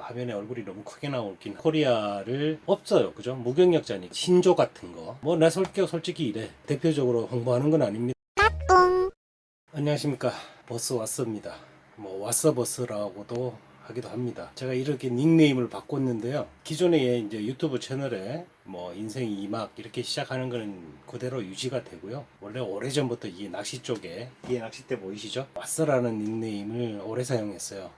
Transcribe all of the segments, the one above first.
화면에 얼굴이 너무 크게 나오긴 코리아를 없어요. 그죠? 무경력자니 신조 같은 거. 뭐 내 성격 솔직히 이래. 대표적으로 홍보하는 건 아닙니다. 안녕하십니까. 버스 왔습니다. 뭐 왓서 버스라고도 하기도 합니다. 제가 이렇게 닉네임을 바꿨는데요. 기존에 이제 유튜브 채널에 뭐 인생 2막 이렇게 시작하는 거는 그대로 유지가 되고요. 원래 오래전부터 이 낚시 쪽에 이 낚싯대 보이시죠? 왓서라는 닉네임을 오래 사용했어요.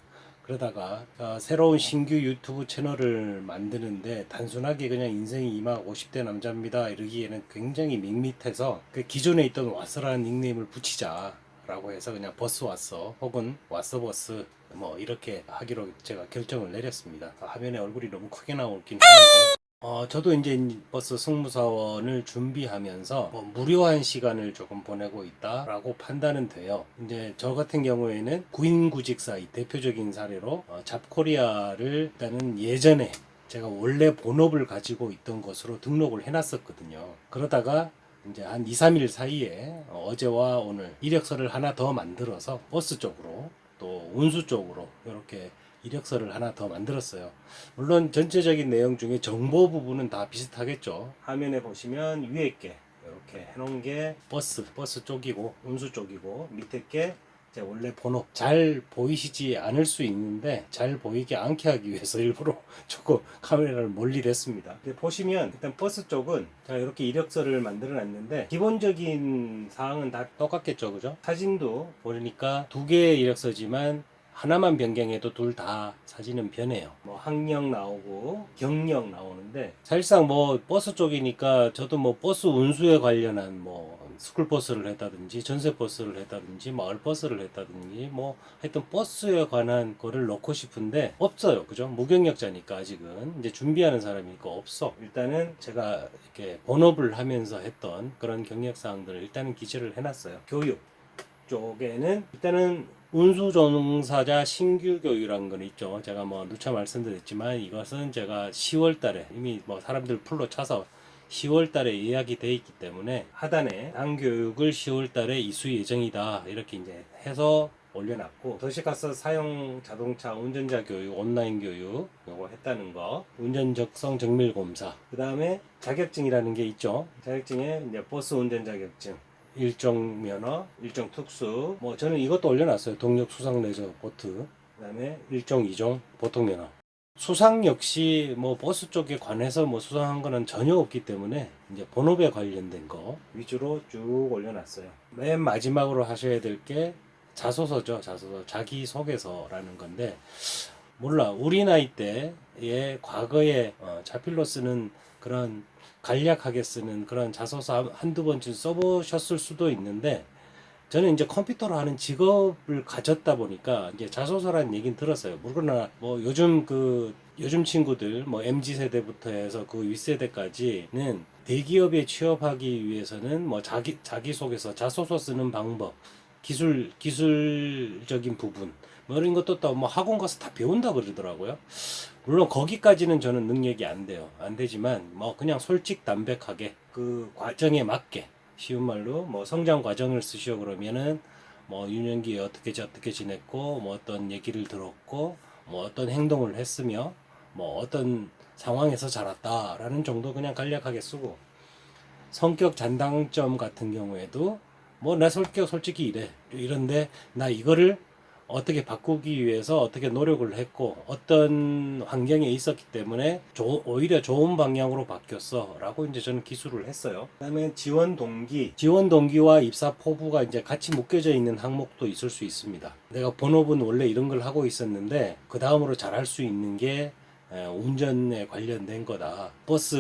그러다가 새로운 신규 유튜브 채널을 만드는데 단순하게 그냥 인생 2막 50대 남자입니다 이러기에는 굉장히 밋밋해서 그 기존에 있던 왓서라는 닉네임을 붙이자 라고 해서 그냥 버스 왔어 혹은 왔어 버스 뭐 이렇게 하기로 제가 결정을 내렸습니다. 화면에 얼굴이 너무 크게 나오긴 하는데 저도 이제 버스 승무사원을 준비하면서 무료한 시간을 조금 보내고 있다라고 판단은 돼요. 이제 저 같은 경우에는 구인구직 사이 대표적인 사례로 잡코리아를 일단은 예전에 제가 원래 본업을 가지고 있던 것으로 등록을 해놨었거든요. 그러다가 이제 한 2, 3일 사이에 어제와 오늘 이력서를 하나 더 만들어서 버스 쪽으로 또 운수 쪽으로 이렇게 이력서를 하나 더 만들었어요. 물론 전체적인 내용 중에 정보 부분은 다 비슷하겠죠. 화면에 보시면 위에 게 이렇게 해놓은 게 버스 쪽이고 운수 쪽이고 밑에 게 제 원래 본업 잘 보이시지 않을 수 있는데 잘 보이게 않게 하기 위해서 일부러 조금 카메라를 멀리 냈습니다. 보시면 일단 버스 쪽은 제가 이렇게 이력서를 만들어 놨는데 기본적인 사항은 다 똑같겠죠, 그죠? 사진도 보니까 두 개의 이력서지만 하나만 변경해도 둘 다 사진은 변해요. 뭐 학력 나오고 경력 나오는데 사실상 뭐 버스 쪽이니까 저도 뭐 버스 운수에 관련한 뭐 스쿨버스를 했다든지 전세버스를 했다든지 마을버스를 했다든지 뭐 하여튼 버스에 관한 거를 넣고 싶은데 없어요. 그죠? 무경력자니까 아직은 이제 준비하는 사람이니까 없어. 일단은 제가 이렇게 본업을 하면서 했던 그런 경력사항들을 일단은 기재를 해놨어요. 교육 쪽에는 일단은 운수종사자 신규 교육이라는 건 있죠. 제가 뭐 누차 말씀드렸지만 이것은 제가 10월 달에 이미 뭐 사람들 풀로 차서 10월 달에 예약이 돼 있기 때문에 하단에 당교육을 10월 달에 이수 예정이다 이렇게 이제 해서 올려놨고 도시가스 사용 자동차 운전자 교육 온라인 교육 요거 했다는 거 운전 적성 정밀 검사 그 다음에 자격증이라는 게 있죠. 자격증에 이제 버스 운전 자격증 일종 면허, 일종 특수 뭐 저는 이것도 올려놨어요. 동력 수상 레저 보트 그 다음에 일종 2종 보통 면허 수상 역시 뭐 버스 쪽에 관해서 뭐 수상한 거는 전혀 없기 때문에 이제 본업에 관련된 거 위주로 쭉 올려놨어요. 맨 마지막으로 하셔야 될 게 자소서죠. 자소서 자기소개서라는 건데 몰라 우리 나이 때의 과거에 자필로 쓰는 그런 간략하게 쓰는 그런 자소서 한두 번쯤 써보셨을 수도 있는데 저는 이제 컴퓨터로 하는 직업을 가졌다 보니까 이제 자소서라는 얘기는 들었어요. 그러나 뭐 요즘 친구들 뭐 MZ 세대부터 해서 그 윗세대까지는 대기업에 취업하기 위해서는 뭐 자기소개서 자소서 쓰는 방법 기술적인 부분 뭐 이런 것도 또 뭐 학원 가서 다 배운다 그러더라고요. 물론 거기까지는 저는 능력이 안 돼요. 안 되지만 뭐 그냥 솔직담백하게 그 과정에 맞게 쉬운 말로 뭐 성장 과정을 쓰시오 그러면은 뭐 유년기에 어떻게 지냈고 뭐 어떤 얘기를 들었고 뭐 어떤 행동을 했으며 뭐 어떤 상황에서 자랐다라는 정도 그냥 간략하게 쓰고 성격 잔당점 같은 경우에도 뭐 내 성격 솔직히 이래 이런데 나 이거를 어떻게 바꾸기 위해서 어떻게 노력을 했고 어떤 환경에 있었기 때문에 오히려 좋은 방향으로 바뀌었어 라고 이제 저는 기술을 했어요. 그 다음에 지원 동기와 입사 포부가 이제 같이 묶여져 있는 항목도 있을 수 있습니다. 내가 본업은 원래 이런 걸 하고 있었는데 그 다음으로 잘할 수 있는 게 운전에 관련된 거다. 버스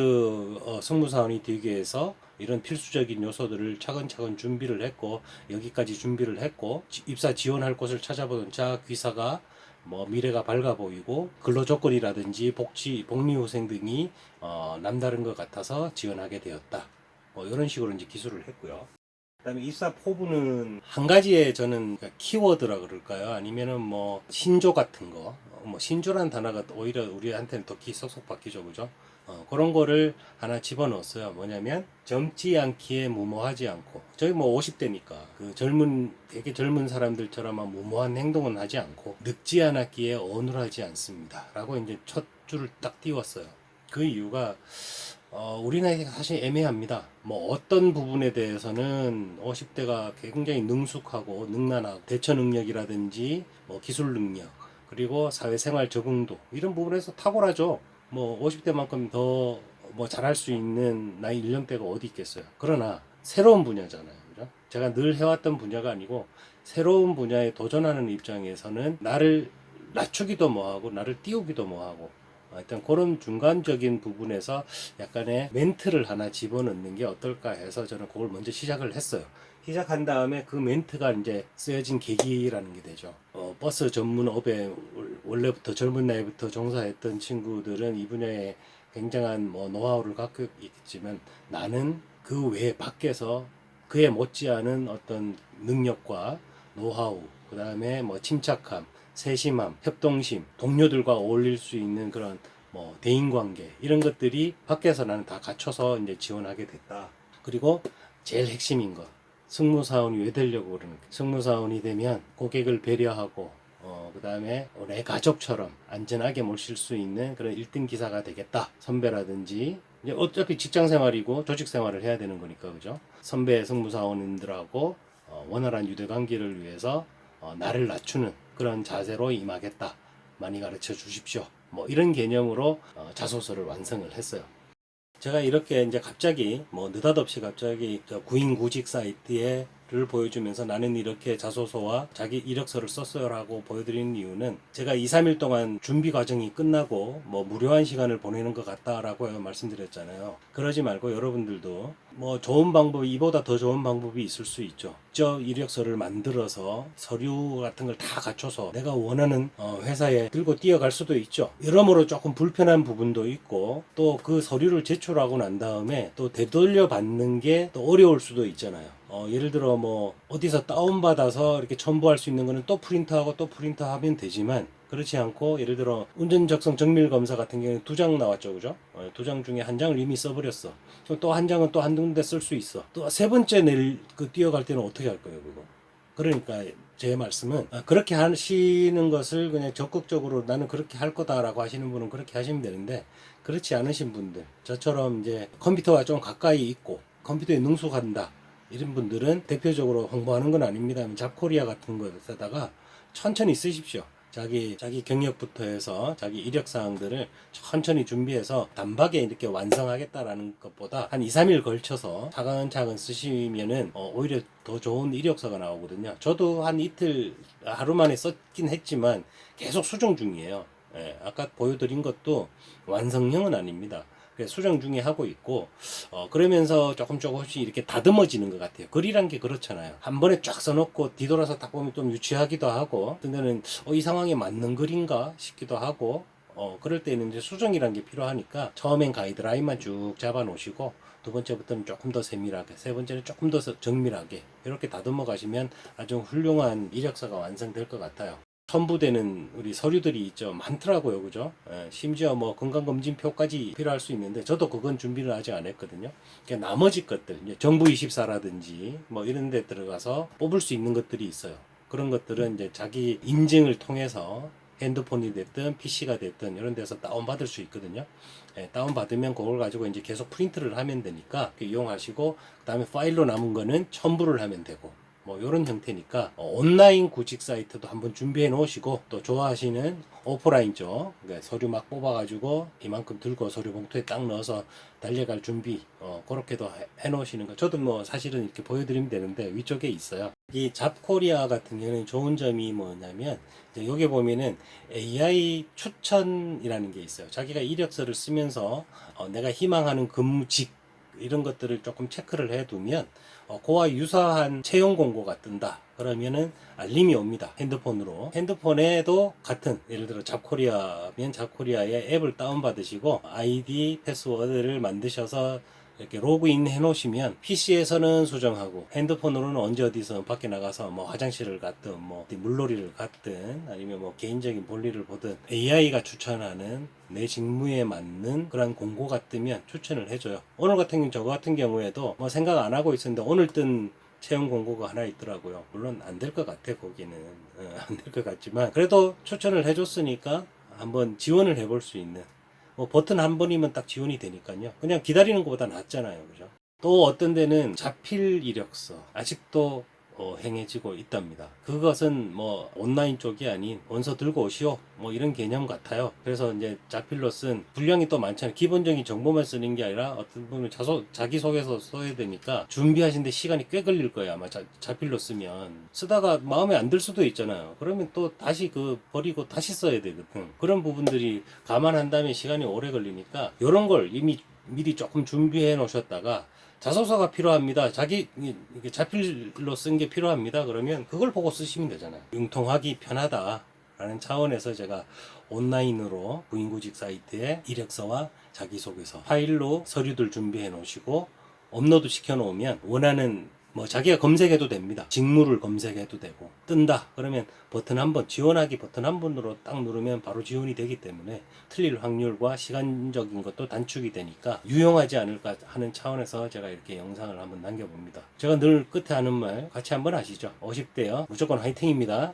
승무사원이 되기 위해서 이런 필수적인 요소들을 차근차근 준비를 했고 여기까지 준비를 했고 입사 지원할 곳을 찾아보자 귀사가 뭐 미래가 밝아 보이고 근로조건이라든지 복리후생 등이 남다른 것 같아서 지원하게 되었다. 뭐 이런 식으로 이제 기술을 했고요. 그다음에 입사 포부는 한 가지의 저는 키워드라 그럴까요? 아니면은 뭐 신조 같은 거, 뭐 신조란 단어가 오히려 우리한테는 더 쏙쏙 박히죠, 그죠? 그런 거를 하나 집어넣었어요. 뭐냐면 젊지 않기에 무모하지 않고, 저희 뭐 50대니까 그 되게 젊은 사람들처럼 막 무모한 행동은 하지 않고 늙지 않았기에 어눌하지 않습니다.라고 이제 첫 줄을 딱 띄웠어요. 그 이유가 우리 나이가 사실 애매합니다. 뭐 어떤 부분에 대해서는 50대가 굉장히 능숙하고 능란하고 대처 능력이라든지 뭐 기술 능력 그리고 사회생활 적응도 이런 부분에서 탁월하죠. 뭐 50대만큼 더 뭐 잘할 수 있는 나이 연령대가 어디 있겠어요. 그러나 새로운 분야잖아요. 그죠? 제가 늘 해왔던 분야가 아니고 새로운 분야에 도전하는 입장에서는 나를 낮추기도 뭐하고 나를 띄우기도 뭐하고 일단 그런 중간적인 부분에서 약간의 멘트를 하나 집어넣는 게 어떨까 해서 저는 그걸 먼저 시작을 했어요. 시작한 다음에 그 멘트가 이제 쓰여진 계기라는 게 되죠. 버스 전문업에 원래부터 젊은 나이부터 종사했던 친구들은 이 분야에 굉장한 뭐 노하우를 갖고 있지만 나는 그 외 밖에서 그에 못지않은 어떤 능력과 노하우, 그 다음에 뭐 침착함, 세심함, 협동심, 동료들과 어울릴 수 있는 그런 뭐 대인관계 이런 것들이 밖에서 나는 다 갖춰서 이제 지원하게 됐다. 그리고 제일 핵심인 거, 승무사원이 왜 되려고 그러는 거야. 승무사원이 되면 고객을 배려하고 그 다음에 내 가족처럼 안전하게 모실 수 있는 그런 1등 기사가 되겠다. 선배라든지 이제 어차피 직장 생활이고 조직 생활을 해야 되는 거니까 그죠. 선배 승무사원님들하고 원활한 유대 관계를 위해서 나를 낮추는 그런 자세로 임하겠다. 많이 가르쳐 주십시오. 뭐 이런 개념으로 자소서를 완성을 했어요. 제가 이렇게 이제 갑자기 뭐 느닷없이 갑자기 구인 구직 사이트를 보여주면서 나는 이렇게 자소서와 자기 이력서를 썼어요라고 보여드리는 이유는 제가 2, 3일 동안 준비 과정이 끝나고 뭐 무료한 시간을 보내는 것 같다라고 말씀드렸잖아요. 그러지 말고 여러분들도 뭐 좋은 방법이 이보다 더 좋은 방법이 있을 수 있죠. 직접 이력서를 만들어서 서류 같은 걸 다 갖춰서 내가 원하는 회사에 들고 뛰어갈 수도 있죠. 여러모로 조금 불편한 부분도 있고 또 그 서류를 제출하고 난 다음에 또 되돌려 받는 게 또 어려울 수도 있잖아요. 예를 들어 뭐 어디서 다운받아서 이렇게 첨부할 수 있는 거는 또 프린트하고 또 프린트하면 되지만 그렇지 않고 예를 들어 운전적성 정밀 검사 같은 경우는 2장 나왔죠, 그죠? 2장 중에 1장을 이미 써버렸어. 또 1장은 또 한두 군데 쓸 수 있어. 또 세 번째 뛰어갈 때는 어떻게 할 거예요, 그거? 그러니까 제 말씀은 그렇게 하시는 것을 그냥 적극적으로 나는 그렇게 할 거다라고 하시는 분은 그렇게 하시면 되는데 그렇지 않으신 분들 저처럼 이제 컴퓨터와 좀 가까이 있고 컴퓨터에 능숙한다 이런 분들은 대표적으로 홍보하는 건 아닙니다만 잡코리아 같은 것에다가 천천히 쓰십시오. 자기 경력부터 해서 자기 이력 사항들을 천천히 준비해서 단박에 이렇게 완성하겠다라는 것보다 한 2, 3일 걸쳐서 차근차근 쓰시면은 오히려 더 좋은 이력서가 나오거든요. 저도 한 이틀 하루 만에 썼긴 했지만 계속 수정 중이에요. 예, 아까 보여드린 것도 완성형은 아닙니다. 수정 중에 하고 있고 그러면서 조금씩 이렇게 다듬어지는 것 같아요. 글이란 게 그렇잖아요. 한 번에 쫙 써놓고 뒤돌아서 딱 보면 좀 유치하기도 하고 어떤 데는 이 상황에 맞는 글인가 싶기도 하고 그럴 때는 이제 수정이란 게 필요하니까 처음엔 가이드라인만 쭉 잡아 놓으시고 두 번째부터는 조금 더 세밀하게 세 번째는 조금 더 정밀하게 이렇게 다듬어 가시면 아주 훌륭한 이력서가 완성될 것 같아요. 첨부되는 우리 서류들이 있죠. 많더라고요. 그죠? 심지어 뭐 건강검진표까지 필요할 수 있는데 저도 그건 준비를 아직 안 했거든요. 그러니까 나머지 것들, 이제 정부24라든지 뭐 이런 데 들어가서 뽑을 수 있는 것들이 있어요. 그런 것들은 이제 자기 인증을 통해서 핸드폰이 됐든 PC가 됐든 이런 데서 다운받을 수 있거든요. 다운받으면 그걸 가지고 이제 계속 프린트를 하면 되니까 이용하시고 그 다음에 파일로 남은 거는 첨부를 하면 되고 뭐 이런 형태니까 온라인 구직 사이트도 한번 준비해 놓으시고 또 좋아하시는 오프라인 쪽 그러니까 서류 막 뽑아가지고 이만큼 들고 서류 봉투에 딱 넣어서 달려갈 준비 그렇게도 해 놓으시는 거 저도 뭐 사실은 이렇게 보여드리면 되는데 위쪽에 있어요. 이 잡코리아 같은 경우는 좋은 점이 뭐냐면 이제 여기 보면은 AI 추천이라는 게 있어요. 자기가 이력서를 쓰면서 내가 희망하는 근무직 이런 것들을 조금 체크를 해두면 그와 유사한 채용 공고가 뜬다. 그러면은 알림이 옵니다. 핸드폰으로. 핸드폰에도 같은 예를 들어 잡코리아면 잡코리아의 앱을 다운받으시고 아이디 패스워드를 만드셔서 이렇게 로그인 해 놓으시면 PC에서는 수정하고 핸드폰으로는 언제 어디서 밖에 나가서 뭐 화장실을 갔든 뭐 어디 물놀이를 갔든 아니면 뭐 개인적인 볼일을 보든 AI가 추천하는 내 직무에 맞는 그런 공고가 뜨면 추천을 해줘요. 오늘 같은 경우 저 같은 경우에도 뭐 생각 안 하고 있었는데 오늘 뜬 채용 공고가 하나 있더라고요. 물론 안 될 것 같아 거기는 안 될 것 같지만 그래도 추천을 해줬으니까 한번 지원을 해볼 수 있는 뭐 버튼 한 번이면 딱 지원이 되니까요. 그냥 기다리는 것보다 낫잖아요. 그죠? 또 어떤 데는 자필 이력서 아직도 행해지고 있답니다. 그것은 뭐 온라인 쪽이 아닌 원서 들고 오시오 뭐 이런 개념 같아요. 그래서 이제 자필로 쓴 분량이 또 많잖아요. 기본적인 정보만 쓰는 게 아니라 어떤 분은 자기소개서 써야 되니까 준비하시는데 시간이 꽤 걸릴 거예요. 아마 자필로 쓰면 쓰다가 마음에 안 들 수도 있잖아요. 그러면 또 다시 그 버리고 다시 써야 되거든. 그런 부분들이 감안한다면 시간이 오래 걸리니까 이런 걸 이미 미리 조금 준비해 놓으셨다가 자소서가 필요합니다. 이게 자필로 쓴 게 필요합니다. 그러면 그걸 보고 쓰시면 되잖아요. 융통하기 편하다라는 차원에서 제가 온라인으로 구인구직 사이트에 이력서와 자기소개서 파일로 서류들 준비해 놓으시고 업로드 시켜 놓으면 원하는 뭐 자기가 검색해도 됩니다. 직무를 검색해도 되고 뜬다 그러면 버튼 한 번 지원하기 버튼 한 번으로 딱 누르면 바로 지원이 되기 때문에 틀릴 확률과 시간적인 것도 단축이 되니까 유용하지 않을까 하는 차원에서 제가 이렇게 영상을 한번 남겨봅니다. 제가 늘 끝에 하는 말 같이 한번 하시죠. 50대요 무조건 화이팅입니다.